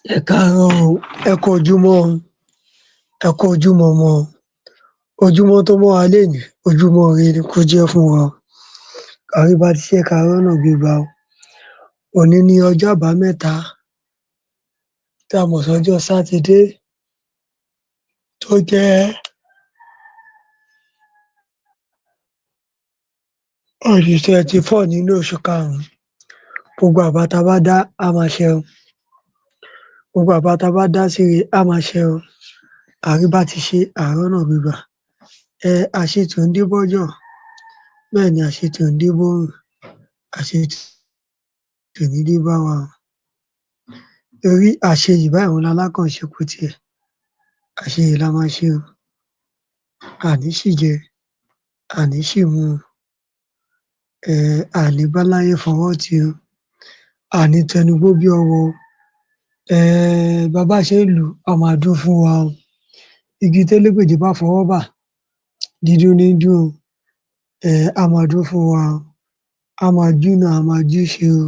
Ẹ káàárọ̀ o, ẹ kú ojúmọ́ o, ẹ kú ojúmọ́ mọ́ o. Ojúmọ́ tó mọ́ wa lénìí, ojúmọ́ ire ni kó jẹ́ fún wa o. Ká rí bá ti ṣe, ká rọ́nà gbégbá o. Òní ni ọjọ́ àbámẹ́ta tí a mọ̀ sọ́jọ́ Sátidé tó jẹ́ on the 24 nínú oṣù karùn-ún. Gbogbo àbá tá bá dá á máa ṣẹ o. Gbogbo àbá tá bá dá sí ire á máa ṣẹ o. À rí bá ti ṣe, à rọ́nà gbégbá. Àṣetò ń dé bọ́jọ̀, bẹ́ẹ̀ ni àṣetò ń dé bórùn. Àṣetò kò ní dé bá wa o. Torí àṣeyì báyìí òhun lalákàn-ń-ṣekú tiẹ̀. Àṣeyì la máa ṣe o. A ní ṣìjẹ, a ní ṣìmu o. A ní báláyé fọwọ́ tì o. A ní tẹnugbó bí ọwọ́ o. Bá bá ṣe ń lù ú, á máa dún fún wa o. Igi télégbèdè bá fọwọ́ bà, dídún ní ń dún o. Á máa dún fún wa o. Á máa júnà, á máa júṣe o.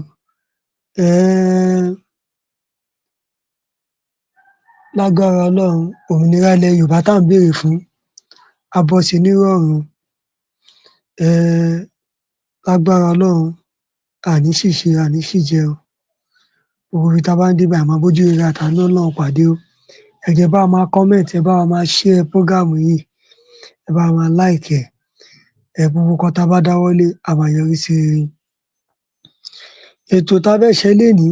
Lágbára Ọlọ́run, òmìnira ilẹ̀ Yorùbá tá ń béèrè fún á bọ́ sí nírọ̀rùn. Lágbára Ọlọ́run, a ní ṣìṣe, a ní ṣìjẹ o. Gbogbo ibi tá bá ń dé báyìí, a máa bójú rere àtàánú Ọlọ́run pàdé o. Ẹ jọ̀ọ́ ẹ bá wa máa comment, ẹ bá wa máa share program yìí, ẹ bá wa máa like ẹ̀. Gbogbo nǹkan tá bá dáwọ́lé á máa yọrí sí rere. Ètò tá fẹ́ ṣe lénìí,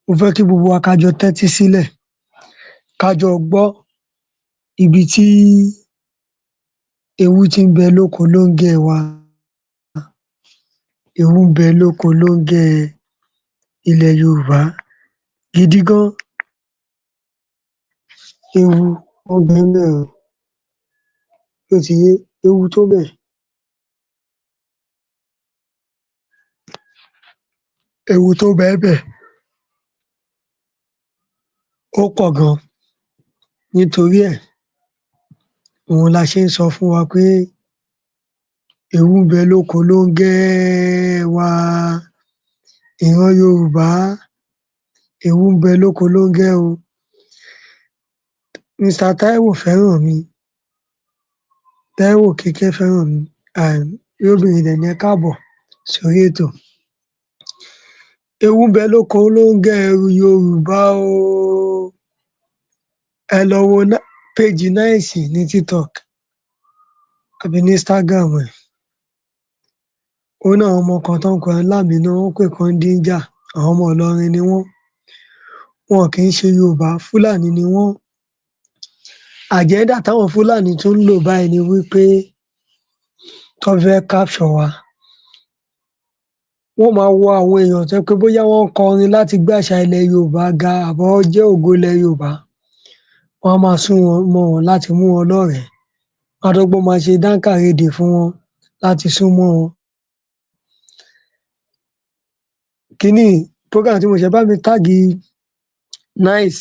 mo fẹ́ kí gbogbo wa ká jọ tẹ́tí sílẹ̀, ká jọ gbọ́ ibi tí ewu tí ń bẹ lóko lóńgẹ́ wa. Ewu ń bẹ lóko lóńgẹ́ ilẹ̀ Yorùbá gidi gan. Ewu ó ń bẹ ńbẹ̀ o. Ṣó ti yé, ewu tó bẹ̀. Ewu tó ń bẹ ńbẹ̀ ó pọ̀ gan. Nítorí ẹ̀, òhun la ṣe ń sọ fún wa pé ewu ń bẹ lóko lóńgẹ́ wa. Ìran Yorùbá, ewu ń bẹ lóko lóńgẹ́ o. Mr. Táíwò Fẹ́rànmi, Táíwò Kéké Fẹ́rànmi, Olóbìnrin dẹ̀ ni ẹ káàbọ̀ sórí ètò. Ewu ń bẹ lóko lóńgẹ́ Yorùbá o. Ẹ lọ wo page Nice ní TikTok àbí ní Instagram ẹ̀. Ó ní àwọn ọmọ kan tó ń kọrin Lámìínà, wọ́n pé ìkan ń díjà. Àwọn ọmọ Ìlọrin ni wọ́n. Wọn kì í ṣe Yorùbá, Fúlàní ni wọ́n. Agenda táwọn Fúlàní tún ń lò báyìí ni wípé tán fẹ́ capture wa. Wọ́n máa wo àwọn èèyàn tó jẹ́ pé bóyá wọ́n ń kọrin láti gbé àṣà ilẹ̀ Yorùbá ga àbí wọ́n jẹ́ ògo ilẹ̀ Yorùbá. Wọ́n á máa súnmọ́ wọn láti mú wọn lọ́rẹ̀ẹ́. Wọ́n á dọ́gbọ́n máa ṣe dáńkàrédè fún wọn láti súnmọ́ wọn. Kíní program tí mo ṣe, ẹ bá mi tag Nice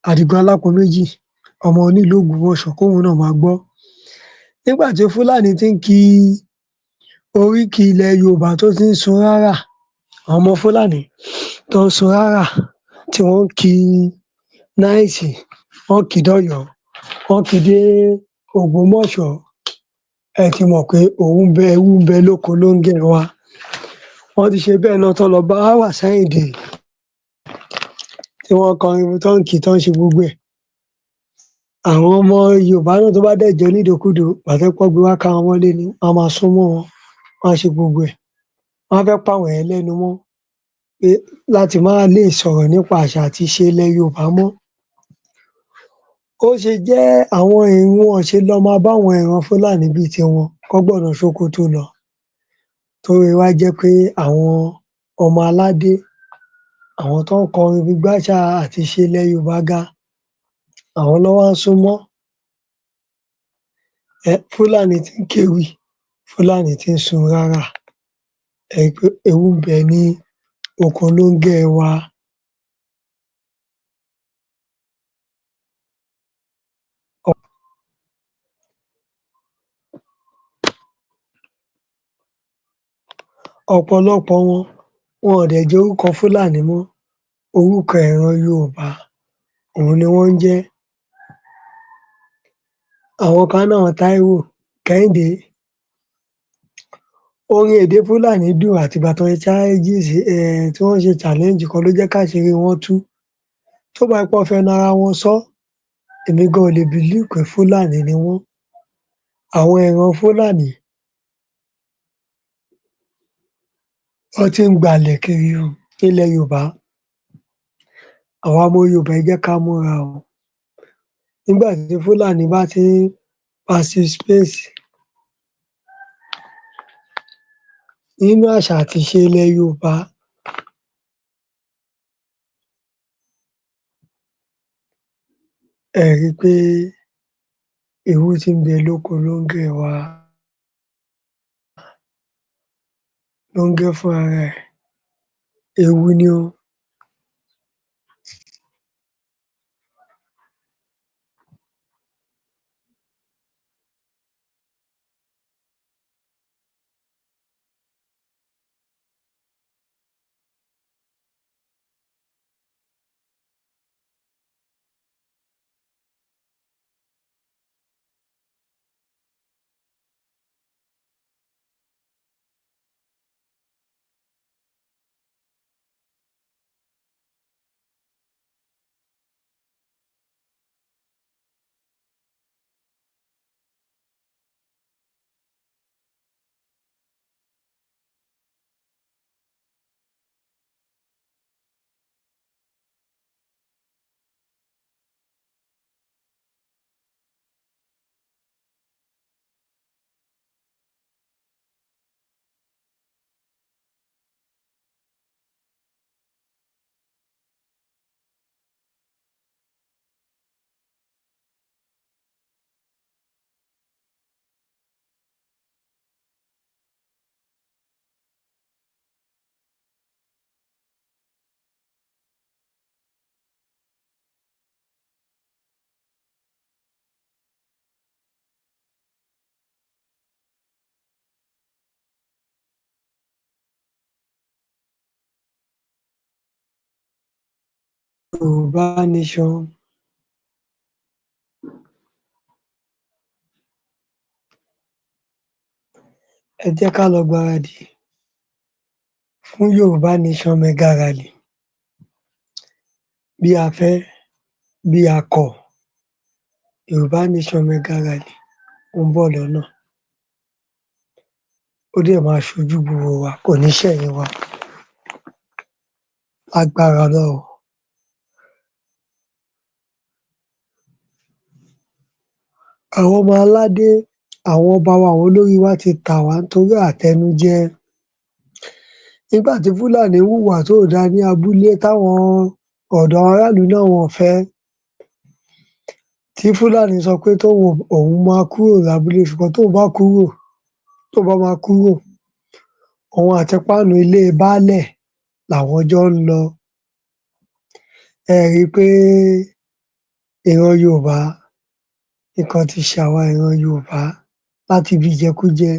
Àdìgún Alápọ̀méjì, ọmọ onílùú Ògbómọ̀ṣọ́, kóhun náà máa gbọ́. Nígbà tí Fúlàní ti ń ki oríkì ilẹ̀ Yorùbá tó ti ń sun rárà, àwọn ọmọ Fúlàní tó ń sun rárà tí wọ́n ń ki Nice, wọ́n kì í dọ́yọ̀ọ́, wọ́n kì í dé Ògbómọ̀ṣọ́. Ẹ ti mọ̀ pé ewu ń bẹ lóko lóńgẹ́ wa. Wọ́n ti ṣe bẹ́ẹ̀ náà tán lọ bá Wasiu Ayinde tí wọ́n kọrin tán ń kì í tán ń ṣe gbogbo ẹ̀. Àwọn ọmọ Yorùbá náà tó bá dẹ̀ jẹ́ onídòkúdò, ìgbà tó jẹ́ pé wọ́n gbé wá ká wọn mọ́lé ni, wọ́n á máa súnmọ́ wọn, wọ́n á ṣe gbogbo ẹ̀. Wọ́n á fẹ́ pa àwọn èèyàn lẹ́nu mọ́ pé láti má lè sọ̀rọ̀ nípa àṣà àti ìṣe ilẹ̀ Yorùbá mọ́. Ó ṣe jẹ́ àwọn wọn ò ṣe lọ máa bá àwọn ìran Fúlàní bíi tiwọn kán gbọ̀nà Sókótó lọ. Tó fi wá jẹ́ pé àwọn ọmọ aládé, àwọn tó ń kọrin fi gbáṣà àti ìṣe ilẹ̀ Yorùbá ga, àwọn ló wá ń súnmọ́. Fúlàní tí ń kéwì, Fúlàní tí ń sun rárà. Ẹ rí pé ewu ń bẹ ní oko lóńgẹ́ wa. Ọ̀pọ̀lọpọ̀ wọn ò dẹ̀ jẹ́ orúkọ Fúlàní mọ́. orúkọ ìran Yorùbá òhun ni wọ́n ń jẹ́. Àwọn kan náà Táíwò, Kẹ́hìndé. Orin èdè Fúlàní dùn àtìgbà tí wọ́n ṣe challenge kan ló jẹ́ káṣìírí wọn tú. Tó bá jẹ́ pé wọ́n fẹnu ara wọn sọ́, èmi gan ò lè believe pé Fúlàní ni wọ́n. Àwọn ìran Fúlàní wọ́n ti ń gbalẹ̀ kiri o nílẹ̀ Yorùbá. Àwa ọmọ Yorùbá ẹ jẹ́ ká múra o. Nígbà tí Fúlàní bá ti ń participate nínú àṣà àti ìṣe ilẹ̀ Yorùbá, ẹ rí i pé ewu tí ń bẹ lóko ló ń gé wa, ló ń gé fúnra rẹ̀. Ewu ni o. Yorùbá Nation. Ẹ jẹ́ ká lọ gbáradì fún Yorùbá Nation Mega Rally. Bí a fẹ́, bí a kọ̀, Yorùbá Nation Mega Rally ó ń bọ̀ lọ́nà. Ó dẹ̀ máa ṣojú gbogbo wa, kò ní ṣẹ̀yìn wa. Lágbára Ọlọ́run. Àwọn ọmọ aládé, àwọn ọba wa, àwọn olórí wa ti tà wá nítorí àtẹnujẹ. Nígbà tí Fúlàní hùwà tí ò dáa ní abúlé táwọn ọ̀dọ́ aráàlú náà wọn ò fẹ́, tí Fúlàní sọ pé òun máa kúrò lábúlé, ṣùgbọ́n tóun bá máa kúrò, òun àti páànù ilé baálẹ̀ làwọn jọ ń lọ. Ẹ rí i pé ìran Yorùbá, nǹkan ti ṣe àwa ìran Yorùbá láti ibi ìjẹkújẹ.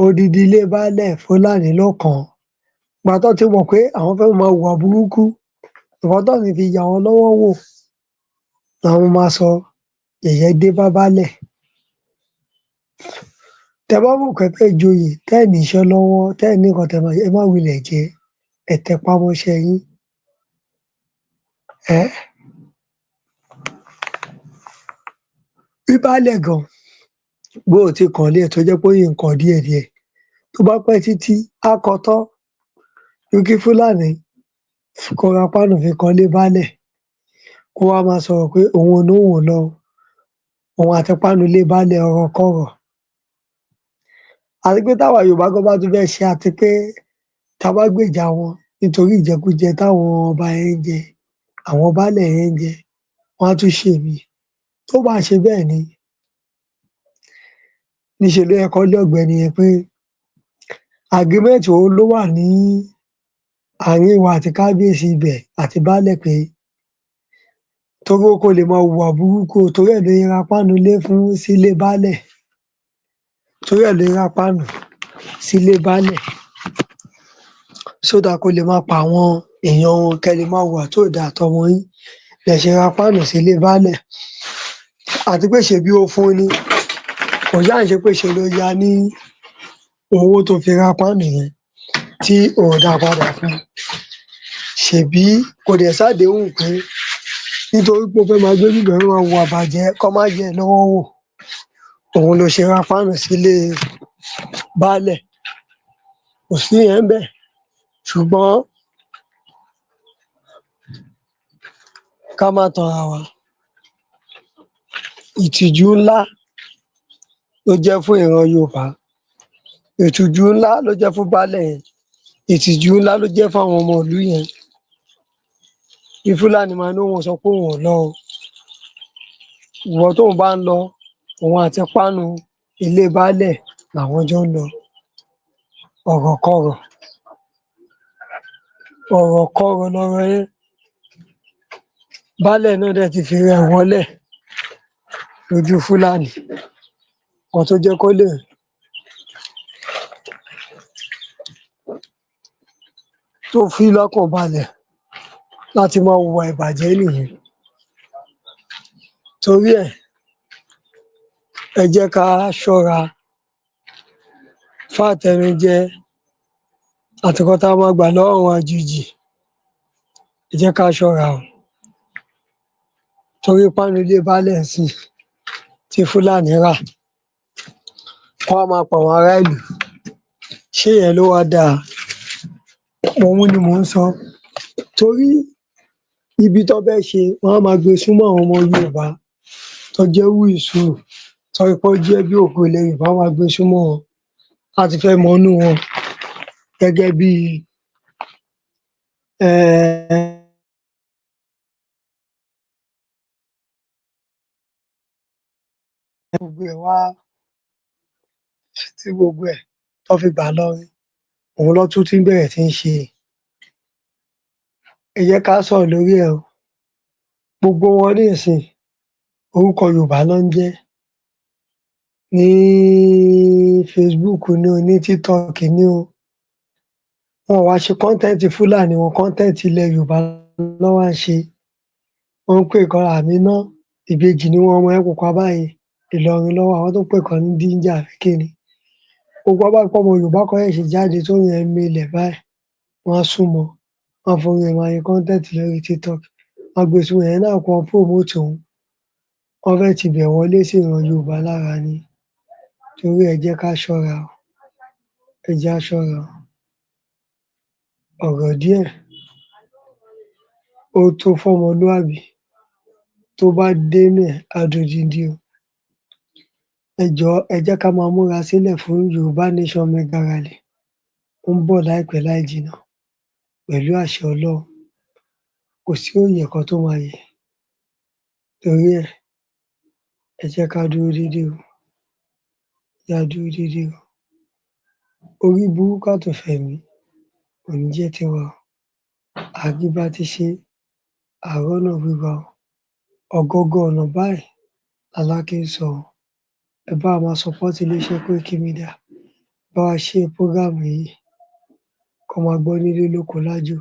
Odidi ilé baálẹ̀ Fúlàní ló kàn án. Ìgbà tán ti mọ̀ pé àwọn fẹ́ máa hùwà burúkú, nǹkan tán ní fi yà wọ́n lọ́wọ́ wò làwọn máa sọ yẹ̀yẹ́ dé bá baálẹ̀. Tẹ́ bá mọ̀ pé ẹ fẹ́ joyè, tẹ́ ẹ̀ níṣẹ́ lọ́wọ́, tẹ́ ẹ̀ ní nǹkan tẹ́ máa ṣe, ẹ má wulẹ̀ jẹ́, ẹ tẹpá mọ́ṣẹ́ yín. Bí baálẹ̀ gan bó o ti kàn lé ẹ̀ tó jẹ́ pé ó yí nǹkan díẹ̀díẹ̀, tó bá pẹ́ títí á kọ tán. Ju kí Fúlàní kó ra páànù fi kan ilé baálẹ̀, kó wá máa sọ̀rọ̀ pé òun ò lóhùn ò lọ, òun àti páànù ilé baálẹ̀ ọ̀rọ̀ kọ́rọ̀. Àti pé táwa Yorùbá gan bá tún fẹ́ ṣe àti pé tá a bá gbèjà wọn nítorí ìjẹkújẹ táwọn ọba yẹn ń jẹ, àwọn baálẹ̀ yẹn ń jẹ, wọ́n á tún ṣe míì. Tó bá ṣe bẹ́ẹ̀ ni, níṣe ló yẹ kán lé ọ̀gbẹ́ni yẹn pé agreement wo ló wà ní àárín ìwọ àti kábíyèsí ibẹ̀ àti baálẹ̀ pé torí kó lè máa hùwà burúkú o, torí ẹ̀ ló ṣe ra páànù sílé baálẹ̀, torí ẹ̀ ló ṣe ra páànù sílé baálẹ̀ so that kó lè máa pa àwọn èèyàn wọn kẹ́ lè máa hùwà tó dáa àtọmọ yín lẹ ṣe ra páànù sílé baálẹ̀. Àti pé ṣèbí ó fún ni, kò ṣáà ń ṣe pé ṣe ló ya ní owó tó fi ra páànù yẹn tí ò dá padà fún un. Ṣèbí kò dẹ̀ sádéhùn pé nítorí pé ó fẹ́ máa gbé níbẹ̀ ó máa hùwà ìbàjẹ́ kán má yẹ̀ ẹ́ lọ́wọ́ wò, òun ló ṣe ra páànù sílé baálẹ̀. Kò sí ìyẹn ńbẹ̀. Ṣùgbọ́n ká má tanra wa, ìtìjú ńlá ló jẹ́ fún ìran Yorùbá, ìtìjú ńlá ló jẹ́ fún baálẹ̀ yẹn, ìtìjú ńlá ló jẹ́ fáwọn ọmọ ìlú yẹn. Kí Fúlàní máa ní òun ò sọ pé òun ò lọ o, ìwọ tóun bá ń lọ, òun àti páànù ilé baálẹ̀ làwọn jọ ń lọ. Ọ̀rọ̀kọrọ̀, ọ̀rọ̀kọrọ̀ lọ̀rọ̀ yẹn. Baálẹ̀ náà dẹ̀ ti fi ra ẹ̀wọ̀n lẹ̀ lójú Fúlàní, nǹkan tó jẹ́ kó lè tó fi lọ́kàn balẹ̀ láti máa hùwà ìbàjẹ́ nìyẹn. Torí ẹ̀, ẹ jẹ́ ká ṣọ́ra fún àtẹnujẹ àti nǹkan tá a máa gbà lọ́wọ́ àwọn àjèjì. Ẹ jẹ́ ká ṣọ́ra o, torí páànù ilé baálẹ̀ ńsìnyí tí Fúlàní rà, wọ́n á máa pa àwọn ará ìlú. Ṣé ìyẹn ló wá dáa? Òun ni mò ń sọ. Torí ibi tán fẹ́ ṣe, wọ́n á máa gbé súnmọ́ àwọn ọmọ Yorùbá tán jẹ́ wíìsù, tán rí pé wọ́n jẹ́ bí ògo ilẹ̀ Yorùbá, wọ́n á gbé súnmọ́ wọn láti fẹ́ mọnú wọn gẹ́gẹ́ bí gbogbo ẹ̀ wá tí gbogbo ẹ̀ tán fi gbà lọrin, òun lọ́ tún ti ń bẹ̀rẹ̀ sí ń ṣe. Ẹ jẹ́ ká sọ̀rọ̀ lórí ẹ̀ o. Gbogbo wọn nísìnyí orúkọ Yorùbá ná ń jẹ́, ní Facebook ni o, ní TikTok ni o. Wọn ò wá ṣe kọ́ńtẹ́ǹtì Fúlàní, wọn kọ́ńtẹ́ǹtì ilẹ̀ Yorùbá ná wá ń ṣe. Wọ́n ń pè kan Àmínà, ìbejì ni wọ́n, ọmọ yẹn pupa báyìí, Ìlọrin ló wà. Àwọn tó ń pè kan ní Díńjà àbí kí ni. Gbogbo wọn bá rí pé ọmọ Yorùbá kan ṣẹ̀ṣẹ̀ jáde tórí ẹ̀ ń milẹ̀ báyìí, wọ́n á súnmọ́ ọn, wọ́n á forí ẹ̀ máa ṣe kọ́ńtẹ́ǹtì lórí TikTok. Wọ́n á gbé sórí ẹ̀ náà kán promote òun. Wọ́n fẹ́ tibẹ̀ wọlé sí ìran Yorùbá lára ni. Torí ẹ jẹ́ ká ṣọ́ra o, ẹ jẹ́ á ṣọ́ra o. Ọ̀rọ̀ díẹ̀ ó tó fọ́mọlúàbí, tó bá dénú ẹ̀ á dodindi o. Ẹ jọ̀ọ́ ẹ jẹ́ ká máa múra sílẹ̀ fún Yorùbá Nation Mega Rally. Ó ń bọ̀ láìpẹ́ láì jìnnà pẹ̀lú àṣẹ Ọlọ́run. Kò sí òye kan tó máa yẹ̀. Torí ẹ̀, ẹ jẹ́ ká dúró dédé o, ẹ jẹ́ á dúró dédé o. Orí burúkú àtòfẹ̀mí kò ní jẹ́ tiwa o. À á rí bá ti ṣe, à á rọ́nà gbégbá o. Ọ̀gangan ọ̀nà báyìí làlákì ń sọ o. Ẹ bá wa máa support iléeṣẹ́ Koiki Media. Bá wa share program yìí kán máa gbọ́ nílé lóko lájò.